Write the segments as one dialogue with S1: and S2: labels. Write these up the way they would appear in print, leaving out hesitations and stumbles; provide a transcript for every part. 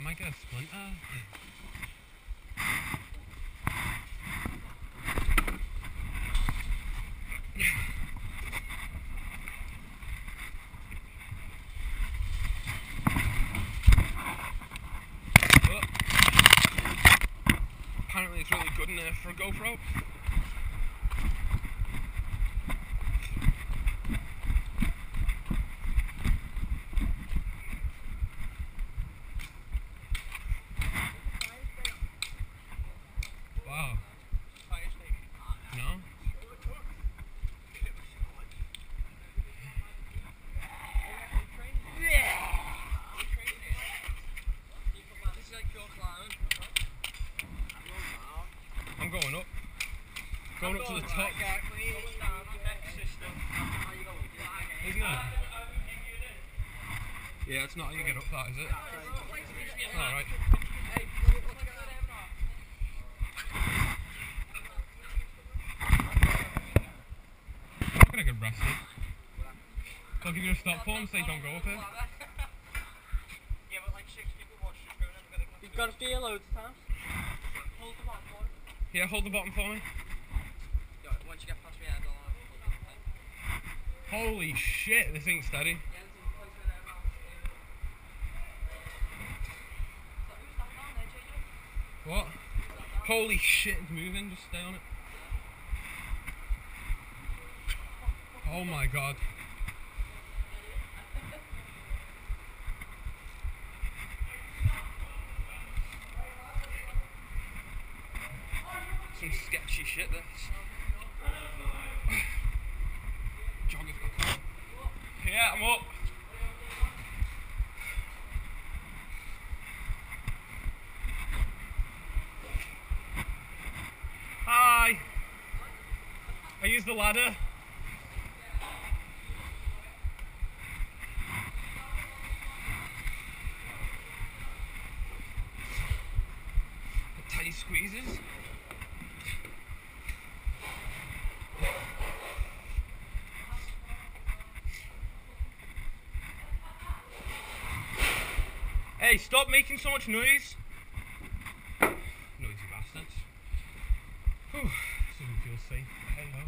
S1: might get a splinter. But apparently it's really good in there for a GoPro. Wow. No? I'm going up. Going up to the top. Isn't it? Yeah, it's not how you get up that, is it? Alright. I'm gonna get arrested. They'll give you a stop form and say don't go up here.
S2: Yeah, but like 6 people watch just going over there. You've got to steal loads of times. Hold the bottom for me.
S1: Yeah, hold the bottom for me.
S2: Yeah, once you get past me, I don't know.
S1: Holy shit, this ain't steady.
S2: Yeah, there's a place over there now. So who's that down there, JJ?
S1: What? Holy shit, it's moving, just stay on it. Oh my god. Some sketchy shit, this. Joggers got caught. Yeah, I'm up. Hi. I used the ladder. Tight squeezes. Hey, stop making so much noise. Noisy bastards. Whew, this doesn't feel safe. Hello.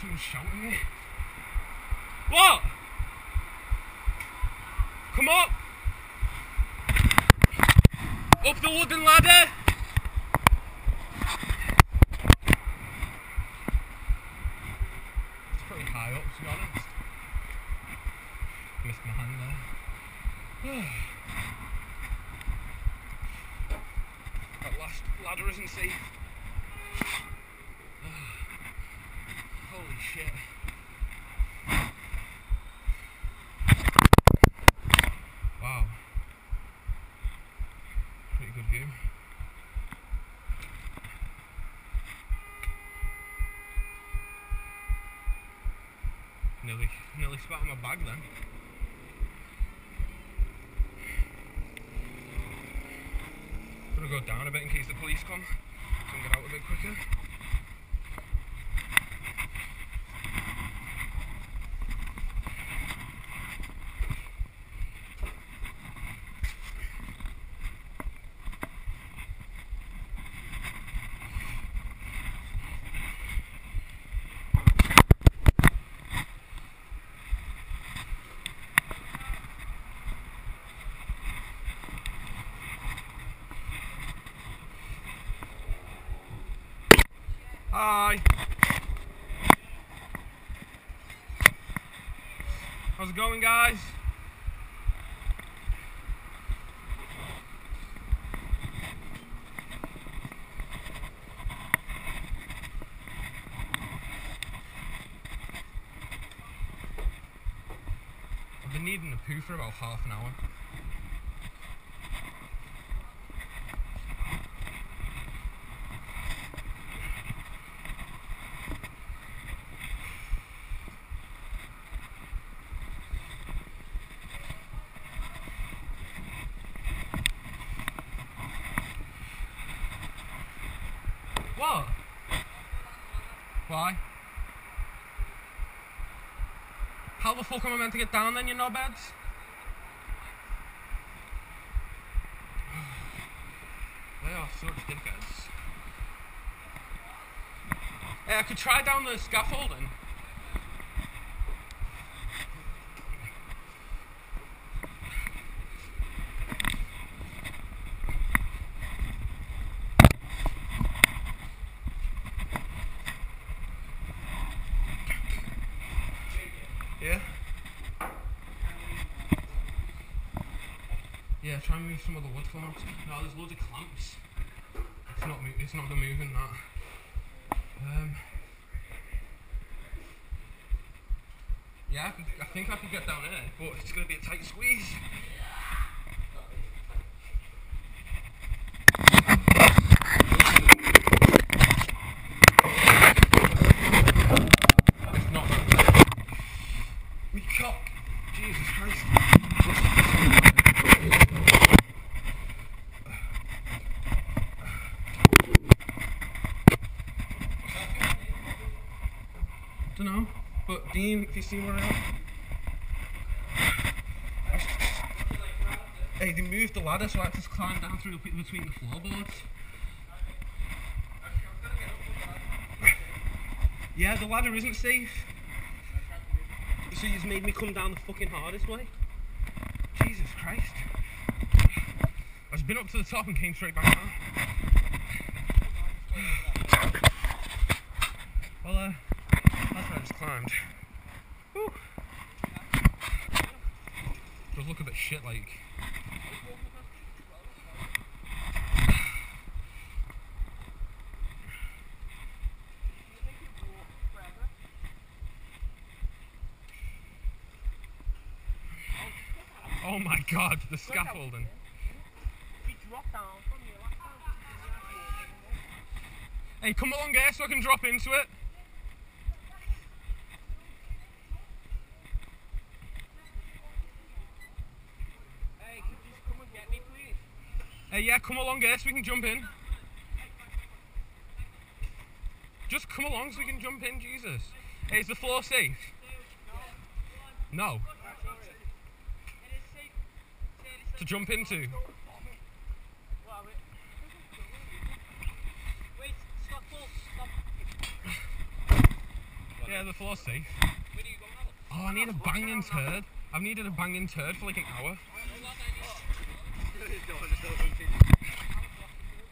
S1: Someone's shouting at me. What? Come up! Up the wooden ladder! It's pretty high up, to be honest. Missed my hand there. That last ladder isn't safe. Holy shit. Wow. Pretty good view. Nearly spat on my bag then. Gonna go down a bit in case the police come, so I can get out a bit quicker. Hi. How's it going, guys? been needing a poo for about half an hour. What? Why? How the fuck am I meant to get down then, you knobheads? They are such dickheads. Hey, I could try down the scaffolding. Yeah? Yeah, try and move some of the wood forms. No, there's loads of clamps. It's not gonna move in that. Yeah, I think I can get down there, but it's gonna be a tight squeeze. It's not that tight. Me cock. Jesus Christ. Dunno, but Dean, if you see where I am. Hey, they moved the ladder, so I had to climb down through between the floorboards. Yeah, the ladder isn't safe. So you've made me come down the fucking hardest way. Jesus Christ. I've been up to the top and came straight back down. Well, that's where I just climbed. Whew. Does look a bit shit, like. Oh my god, the scaffolding. Hey, come along here so I can drop into it.
S2: Hey, could you just come and get me, please?
S1: Hey, yeah, come along here so we can jump in. Just come along so we can jump in, Jesus. Hey, is the floor safe? No. To jump into.
S2: Wait, stop.
S1: Yeah, the floor's safe.
S2: Where do you go now?
S1: Oh, I need a banging turd. I've needed a banging turd for like an hour.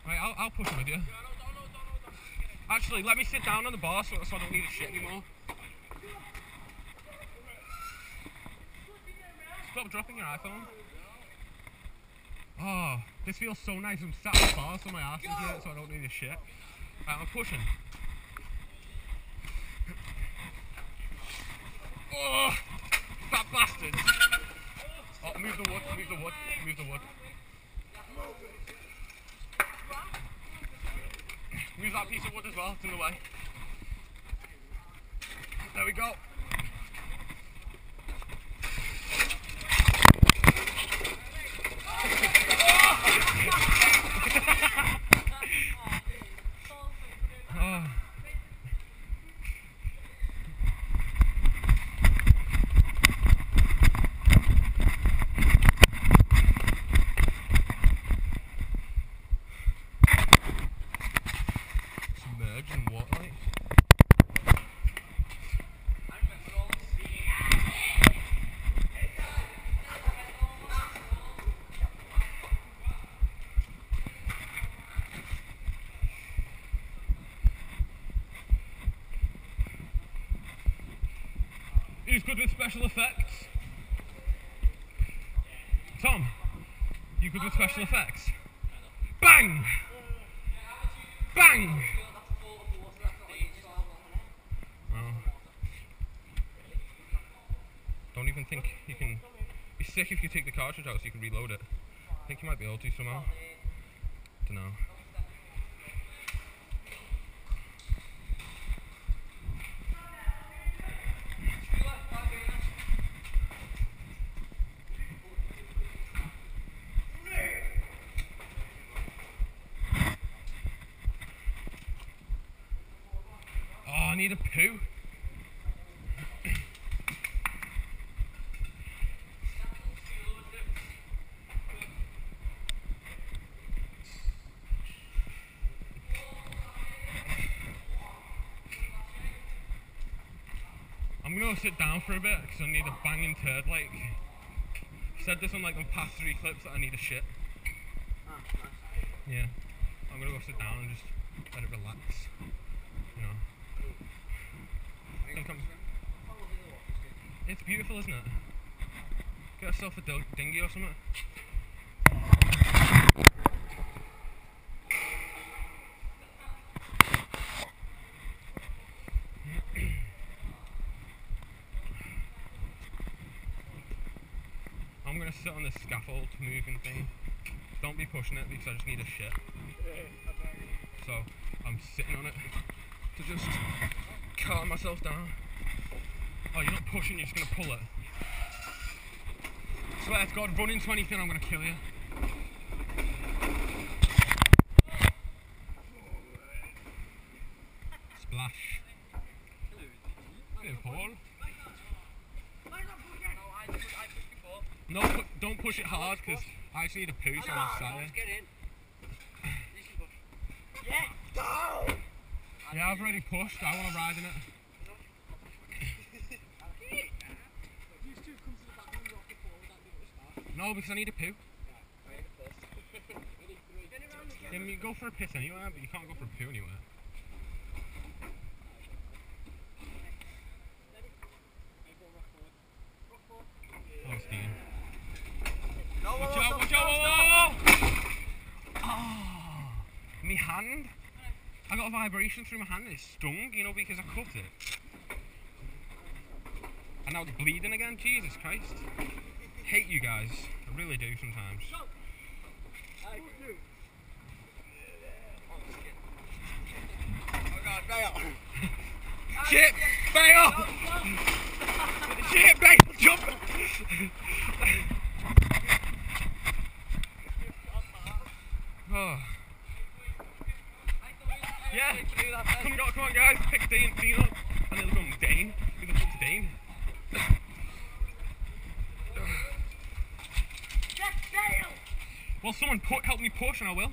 S1: Right, I'll push with you. Actually, let me sit down on the bar so I don't need a shit anymore. Stop dropping your iPhone. Oh, this feels so nice. I'm sat on the bar so my ass is hurt so I don't need a shit. Right, I'm pushing. Oh, fat bastards. Oh, move the wood. Move that piece of wood as well, it's in the way. There we go. Oh. Submerged in water, like. Who's good with special effects? Tom, you good with special effects? Bang! Bang! Oh. Don't don't even think you can. It'd be sick if you take the cartridge out so you can reload it. I think you might be able to somehow. Don't know. Oh, I need a poo. I'm gonna go sit down for a bit because I need a banging turd. Like, I've said this on like the past 3 clips that I need a shit.
S2: Ah, nice.
S1: Yeah, I'm gonna go sit down and just let it relax. You know. It's beautiful, isn't it? Get yourself a dinghy or something. I'm gonna sit on this scaffold moving thing. Don't be pushing it because I just need a shit. So I'm sitting on it to just calm myself down. Oh, you're not pushing, you're just gonna pull it. I swear to God, run into anything, I'm gonna kill you. Splash. Hey, Paul. No, don't push it hard because I just need a poo so I'm outside. Yeah, I've already pushed. I want to ride in it. No, because I need a poo. Yeah, you go for a piss anywhere, but you can't go for a poo anywhere. Oh, it's Dean. Watch out, watch out! Oh, my hand. I got a vibration through my hand and it stung, you know, because I cut it. And now it's bleeding again, Jesus Christ. Hate you guys, I really do sometimes.
S2: Oh God, bail!
S1: Shit, bail! Shit, bail, jump! Oh. Yeah, come on guys, pick Dean up. And then come Dane. Who the fuck's Dane? Well, someone help me push and I will.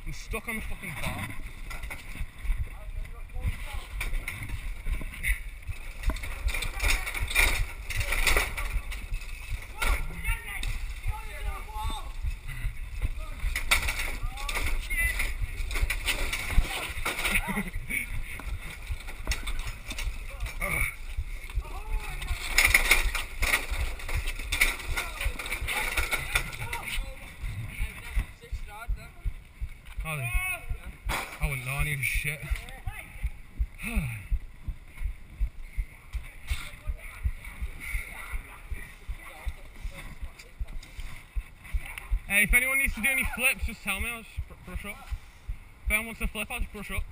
S1: I'm stuck on the fucking bar. I wouldn't know, I need a shit. Hey, if anyone needs to do any flips, just tell me, I'll just brush up. If anyone wants to flip, I'll just brush up.